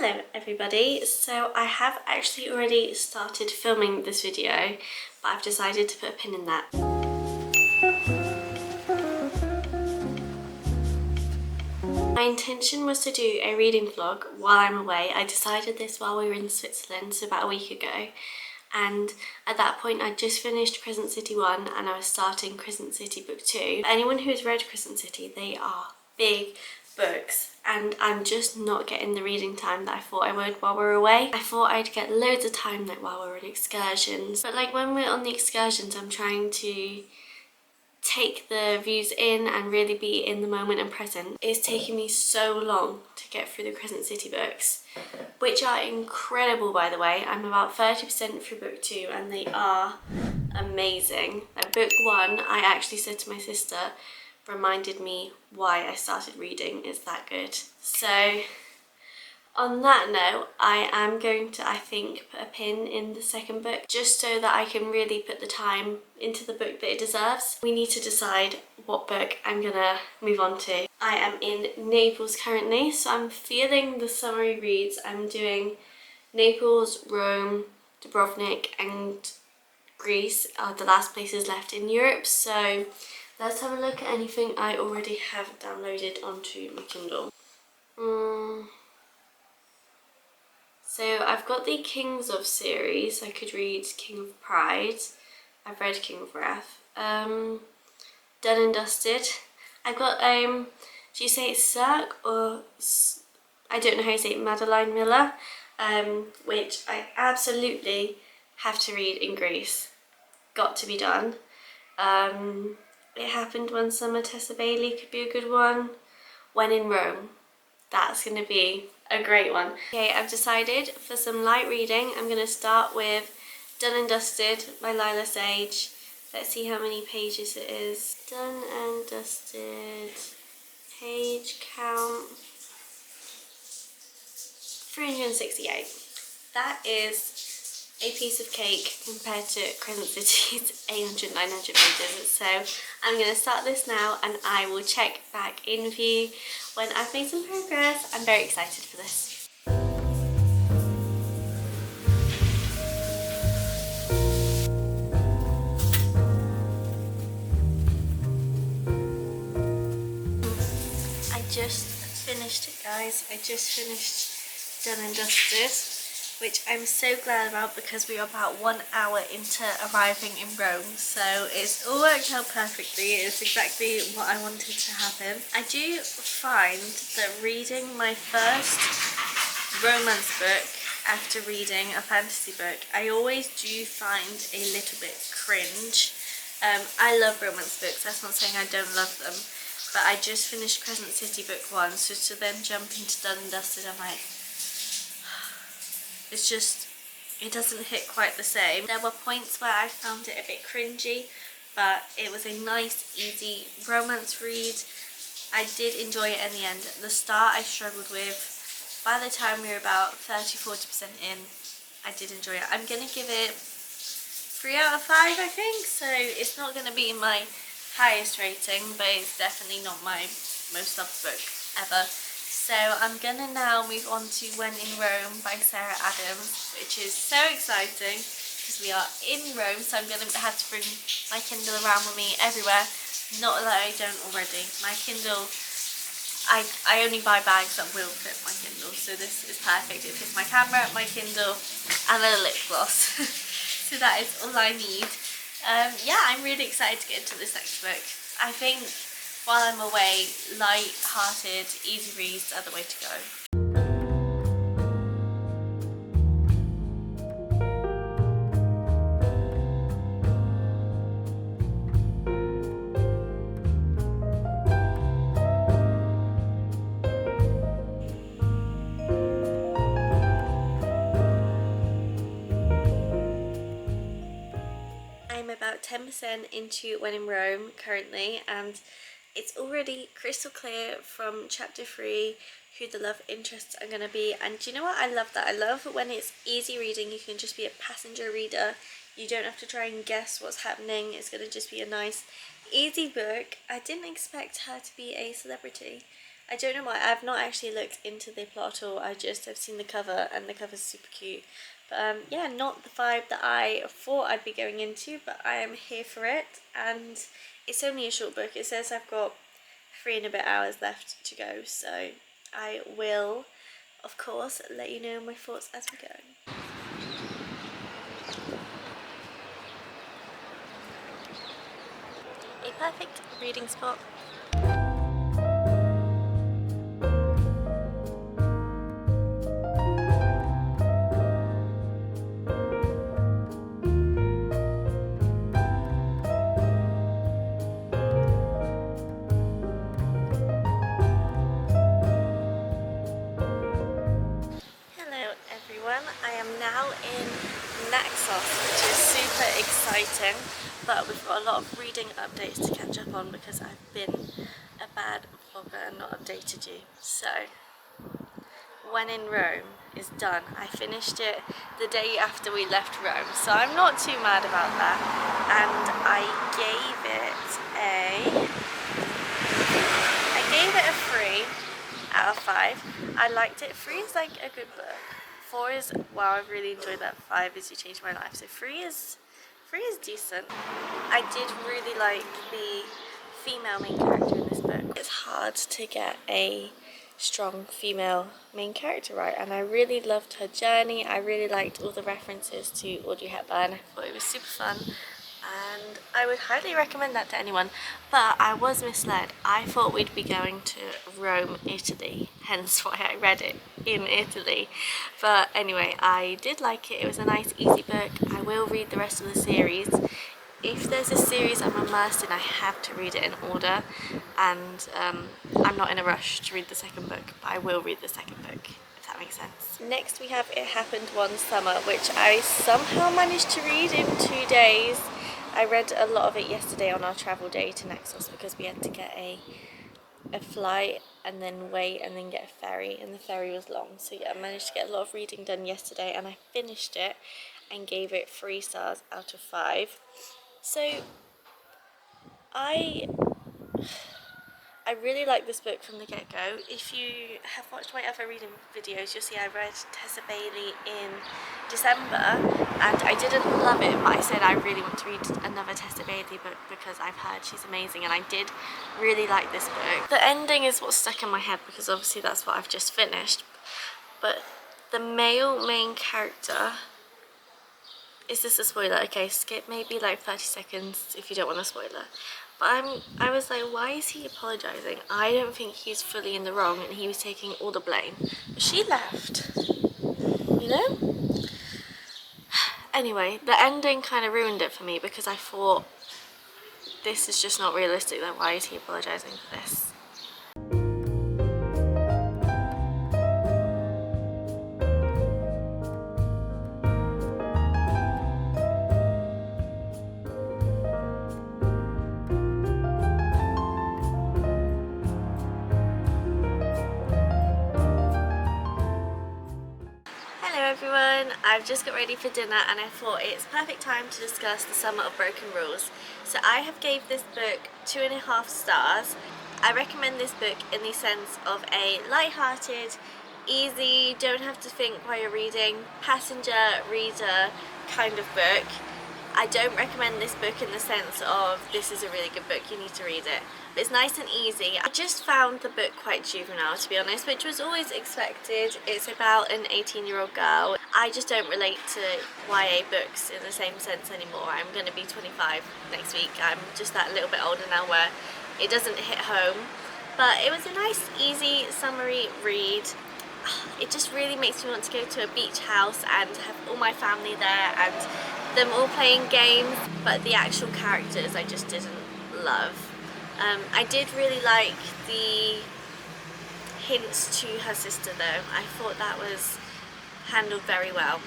Hello everybody, so I have actually already started filming this video, but I've decided to put a pin in that. My intention was to do a reading vlog while I'm away. I decided this while we were in Switzerland, so about a week ago. And at that point I'd just finished Crescent City 1 and I was starting Crescent City Book 2. Anyone who has read Crescent City, they are big books and I'm just not getting the reading time that I thought I would while we were away. I thought I'd get loads of time like while we were on excursions, but like when we're on the excursions I'm trying to take the views in and really be in the moment and present. It's taking me so long to get through the Crescent City books, which are incredible by the way. I'm about 30% through book 2 and they are amazing. Like book 1, I actually said to my sister, reminded me why I started reading. It's that good. So on that note, I am going to, I think, put a pin in the second book just so that I can really put the time into the book that it deserves. We need to decide what book I'm gonna move on to. I am in Naples currently, so I'm feeling the summary reads. I'm doing Naples, Rome, Dubrovnik and Greece are the last places left in Europe, so let's have a look at anything I already have downloaded onto my Kindle. So I've got the Kings of series. I could read King of Pride. I've read King of Wrath. Done and Dusted. I've got, do you say it's Cirque or, I don't know how you say it, Madeline Miller, which I absolutely have to read in Greece. Got to be done. It Happened One Summer, Tessa Bailey could be a good one. When in Rome. That's going to be a great one. Okay, I've decided for some light reading, I'm going to start with Done and Dusted by Lyla Sage. Let's see how many pages it is. Done and Dusted, page count, 368. That is a piece of cake compared to Crescent City's 800, 900 pages. So I'm going to start this now and I will check back in with you when I've made some progress. I'm very excited for this. I just finished it, guys. I just finished Done and Dusted, which I'm so glad about because we are about 1 hour into arriving in Rome, so it's all worked out perfectly. It's exactly what I wanted to happen. I do find that reading my first romance book after reading a fantasy book, I always do find a little bit cringe. I love romance books, that's not saying I don't love them, but I just finished Crescent City book 1, so to then jump into Done and Dusted, I'm like, it's just, it doesn't hit quite the same. There were points where I found it a bit cringy, but it was a nice, easy romance read. I did enjoy it in the end. At the start I struggled with. By the time we were about 30-40% in, I did enjoy it. I'm going to give it 3 out of 5, I think, so it's not going to be my highest rating, but it's definitely not my most loved book ever. So I'm gonna now move on to When in Rome by Sarah Adams, which is so exciting because we are in Rome, so I'm gonna have to bring my Kindle around with me everywhere. Not that I don't already. My Kindle, I only buy bags that will fit my Kindle, so this is perfect. It fits my camera, my Kindle, and a lip gloss. So that is all I need. Yeah, I'm really excited to get into this next book. I think while I'm away, light-hearted, easy reads are the way to go. I'm about 10% into When in Rome currently, and it's already crystal clear from chapter 3 who the love interests are going to be. And do you know what? I love that. I love when it's easy reading. You can just be a passenger reader. You don't have to try and guess what's happening. It's going to just be a nice, easy book. I didn't expect her to be a celebrity. I don't know why, I've not actually looked into the plot at all. I've seen the cover, and the cover's super cute. But yeah, not the vibe that I thought I'd be going into, but I am here for it. And it's only a short book. It says I've got 3 and a bit hours left to go, so I will, of course, let you know my thoughts as we go. A perfect reading spot. Hello everyone, I am now in Naxos, which is super exciting, but we've got a lot of reading updates to catch up on because I've been a bad vlogger and not updated you. So, When in Rome is done. I finished it the day after we left Rome, so I'm not too mad about that. And I gave it a 3 out of 5. I liked it. 3 is like a good book. 4 is, wow, I really enjoyed that. 5 is You Changed My Life. So 3 is decent. I did really like the female main character in this book. It's hard to get a strong female main character right, and I really loved her journey. I really liked all the references to Audrey Hepburn. I thought it was super fun, and I would highly recommend that to anyone. But I was misled. I thought we'd be going to Rome, Italy, hence why I read it in Italy. But anyway, I did like it. It was a nice easy book. I will read the rest of the series. If there's a series I'm immersed in, I have to read it in order, and I'm not in a rush to read the second book, but I will read the second book, if that makes sense. Next we have It Happened One Summer, which I somehow managed to read in 2 days. I read a lot of it yesterday on our travel day to Naxos because we had to get a flight and then wait and then get a ferry, and the ferry was long. So yeah, I managed to get a lot of reading done yesterday, and I finished it and gave it 3 stars out of 5. So I really like this book from the get-go. If you have watched my other reading videos, you'll see I read Tessa Bailey in December, and I didn't love it, but I said I really want to read another Tessa Bailey book because I've heard she's amazing, and I did really like this book. The ending is what's stuck in my head because obviously that's what I've just finished, but the male main character, is this a spoiler? Okay, skip maybe like 30 seconds if you don't want a spoiler. But I was like, why is he apologising? I don't think he's fully in the wrong, and he was taking all the blame. But she left, you know? Anyway, the ending kind of ruined it for me because I thought, this is just not realistic, then why is he apologising for this? Everyone, I've just got ready for dinner, and I thought it's perfect time to discuss The Summer of Broken Rules. So I have gave this book 2.5 stars. I recommend this book in the sense of a light-hearted, easy, don't have to think while you're reading, passenger reader kind of book. I don't recommend this book in the sense of this is a really good book, you need to read it. But it's nice and easy. I just found the book quite juvenile, to be honest, which was always expected. It's about an 18-year-old girl. I just don't relate to YA books in the same sense anymore. I'm going to be 25 next week. I'm just that little bit older now where it doesn't hit home. But it was a nice, easy, summery read. It just really makes me want to go to a beach house and have all my family there and them all playing games, but the actual characters I just didn't love. I did really like the hints to her sister though. I thought that was handled very well.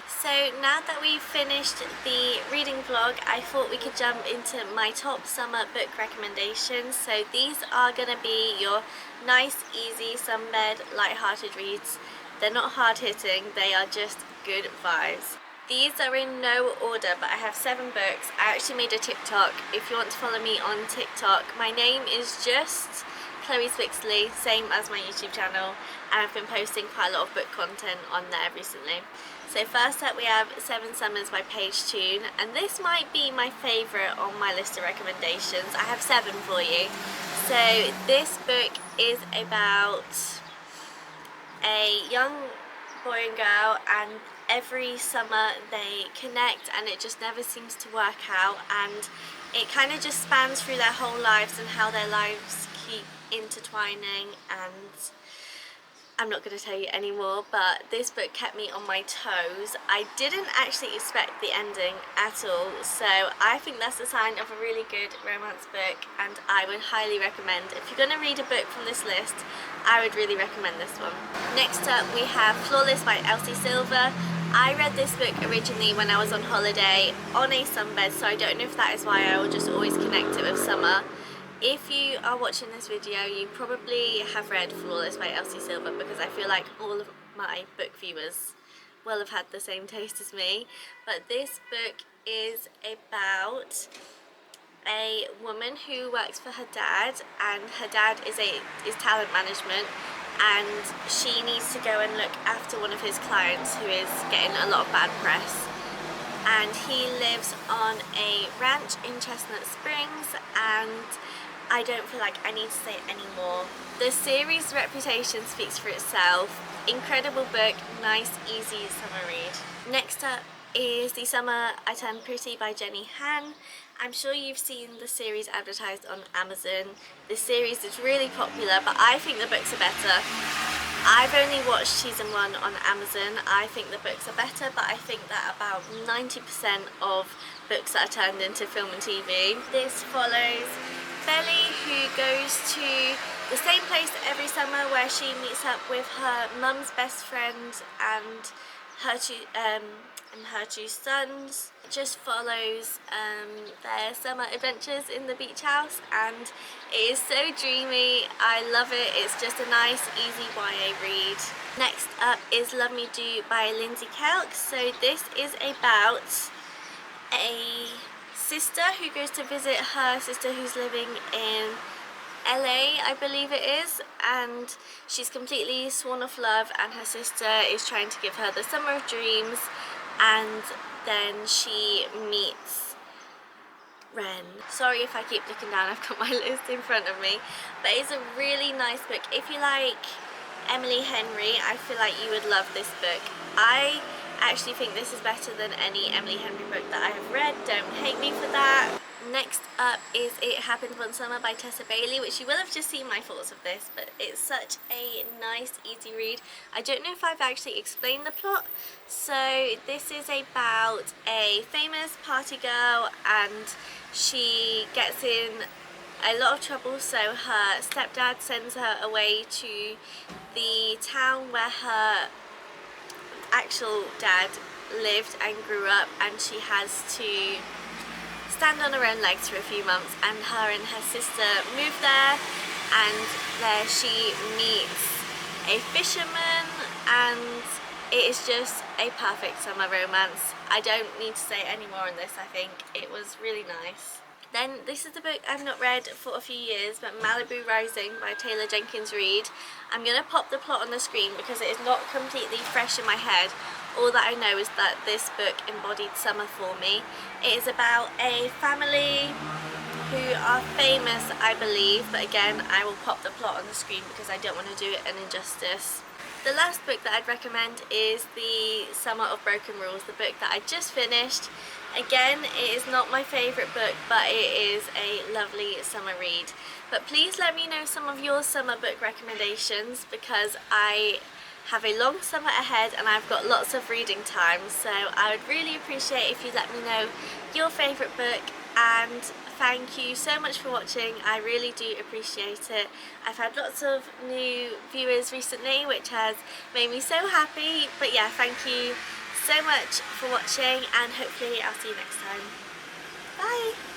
So now that we've finished the reading vlog, I thought we could jump into my top summer book recommendations. So these are going to be your nice, easy, sunbed, light-hearted reads. They're not hard-hitting, they are just good vibes. These are in no order, but I have 7 books. I actually made a TikTok. If you want to follow me on TikTok, my name is just Chloe's Bixley, same as my YouTube channel, and I've been posting quite a lot of book content on there recently. So first up we have Seven Summers by Paige Toon, and this might be my favourite on my list of recommendations. I have 7 for you. So this book is about a young boy and girl, and every summer they connect and it just never seems to work out, and it kind of just spans through their whole lives and how their lives keep intertwining. And I'm not going to tell you anymore, but this book kept me on my toes. I didn't actually expect the ending at all, so I think that's a sign of a really good romance book, and I would highly recommend, if you're going to read a book from this list, I would really recommend this one. Next up we have Flawless by Elsie. I read this book originally when I was on holiday on a sunbed, so I don't know if that is why I will just always connect it with summer. If you are watching this video, you probably have read Flawless by Elsie, because I feel like all of my book viewers will have had the same taste as me. But this book is about a woman who works for her dad, and her dad is talent management, and she needs to go and look after one of his clients who is getting a lot of bad press. And he lives on a ranch in Chestnut Springs, and I don't feel like I need to say any more. The series' reputation speaks for itself. Incredible book, nice, easy summer read. Next up is The Summer I Turned Pretty by Jenny Han. I'm sure you've seen the series advertised on Amazon. This series is really popular, but I think the books are better. I've only watched season 1 on Amazon. I think the books are better, but I think that about 90% of books that are turned into film and TV. This follows Belly, who goes to the same place every summer where she meets up with her mum's best friend and her two sons. It just follows their summer adventures in the beach house, and it is so dreamy. I love it. It's just a nice, easy YA read. Next up is Love Me Do by Lindsay Kelk. So this is about a sister who goes to visit her sister who's living in LA, I believe it is, and she's completely sworn off love, and her sister is trying to give her the summer of dreams, and then she meets Ren. Sorry if I keep looking down, I've got my list in front of me, but it's a really nice book. If you like Emily Henry, I feel like you would love this book. I actually think this is better than any Emily Henry book that I have read. Don't hate me for that. Next up is It Happened One Summer by Tessa Bailey, which you will have just seen my thoughts of this, but it's such a nice, easy read. I don't know if I've actually explained the plot. So this is about a famous party girl, and she gets in a lot of trouble, so her stepdad sends her away to the town where her actual dad lived and grew up, and she has to stand on her own legs for a few months, and her and her sister move there, and there she meets a fisherman, and it is just a perfect summer romance. I don't need to say any more on this. I think it was really nice. Then this is the book I've not read for a few years, but Malibu Rising by Jenkins. I'm going to pop the plot on the screen because it is not completely fresh in my head. All that I know is that this book embodied summer for me. It is about a family who are famous, I believe, but again, I will pop the plot on the screen because I don't want to do it an injustice. The last book that I'd recommend is The Summer of Broken Rules, the book that I just finished. Again, it is not my favourite book, but it is a lovely summer read. But please let me know some of your summer book recommendations, because I have a long summer ahead and I've got lots of reading time, so I would really appreciate if you let me know your favourite book. And thank you so much for watching. I really do appreciate it. I've had lots of new viewers recently, which has made me so happy. But yeah, thank you so much for watching, and hopefully I'll see you next time. Bye!